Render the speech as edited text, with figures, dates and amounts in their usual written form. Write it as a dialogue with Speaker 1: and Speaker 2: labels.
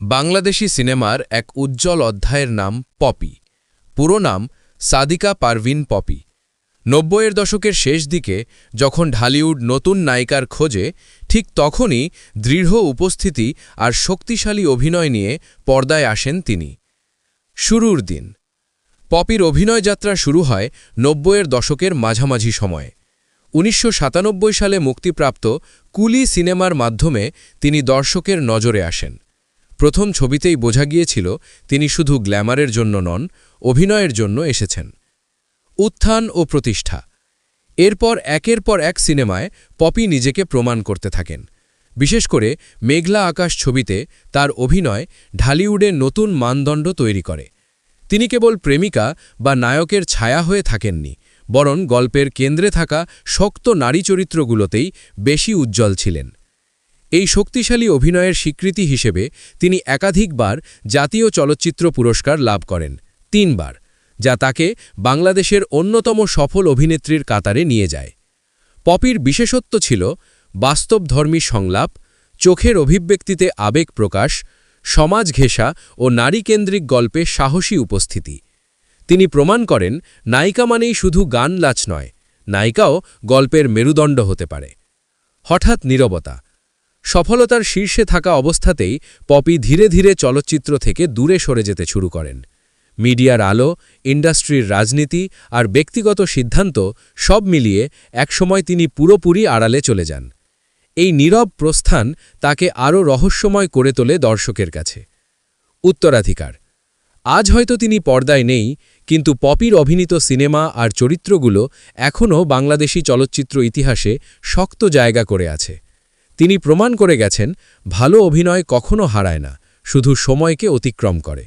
Speaker 1: বাংলাদেশি সিনেমার এক উজ্জ্বল অধ্যায়ের নাম পপি। পুরো নাম সাদিকা পারভিন পপি। ৯০-এর দশকের শেষ দিকে যখন ঢালিউড নতুন নায়িকার খোঁজে, ঠিক তখনই দৃঢ় উপস্থিতি আর শক্তিশালী অভিনয় নিয়ে পর্দায় আসেন তিনি। শুরুর দিন পপির অভিনয় যাত্রা শুরু হয় ৯০-এর দশকের মাঝামাঝি সময়ে। ১৯৯৭ সালে মুক্তিপ্রাপ্ত কুলি সিনেমার মাধ্যমে তিনি দর্শকের নজরে আসেন। প্রথম ছবিতেই বোঝা গিয়েছিল তিনি শুধু গ্ল্যামারের জন্য নন, অভিনয়ের জন্য এসেছেন। উত্থান ও প্রতিষ্ঠা। এরপর একের পর এক সিনেমায় পপি নিজেকে প্রমাণ করতে থাকেন। বিশেষ করে মেঘলা আকাশ ছবিতে তার অভিনয় ঢালিউডে নতুন মানদণ্ড তৈরি করে। তিনি কেবল প্রেমিকা বা নায়কের ছায়া হয়ে থাকেননি, বরং গল্পের কেন্দ্রে থাকা শক্ত নারী চরিত্রগুলোতেই বেশি উজ্জ্বল ছিলেন। এই শক্তিশালী অভিনয়ের স্বীকৃতি হিসেবে তিনি একাধিকবার জাতীয় চলচ্চিত্র পুরস্কার লাভ করেন, ৩ বার, যা তাকে বাংলাদেশের অন্যতম সফল অভিনেত্রীর কাতারে নিয়ে যায়। পপির বিশেষত্ব ছিল বাস্তবধর্মী সংলাপ, চোখের অভিব্যক্তিতে আবেগ প্রকাশ, সমাজ ঘেঁষা ও নারীকেন্দ্রিক গল্পে সাহসী উপস্থিতি। তিনি প্রমাণ করেন নায়িকা মানেই শুধু গান নাচ নয়, নায়িকাও গল্পের মেরুদণ্ড হতে পারে। হঠাৎ নীরবতা। সফলতার শীর্ষে থাকা অবস্থাতেই পপি ধীরে ধীরে চলচ্চিত্র থেকে দূরে সরে যেতে শুরু করেন। মিডিয়ার আলো, ইন্ডাস্ট্রির রাজনীতি আর ব্যক্তিগত সিদ্ধান্ত সব মিলিয়ে একসময় তিনি পুরোপুরি আড়ালে চলে যান। এই নীরব প্রস্থান তাকে আরও রহস্যময় করে তোলে দর্শকের কাছে। উত্তরাধিকার। আজ হয়তো তিনি পর্দায় নেই, কিন্তু পপির অভিনীত সিনেমা আর চরিত্রগুলো এখনও বাংলাদেশি চলচ্চিত্র ইতিহাসে শক্ত জায়গা করে আছে। তিনি প্রমাণ করে গেছেন, ভালো অভিনয় কখনো হারায় না, শুধু সময়কে অতিক্রম করে।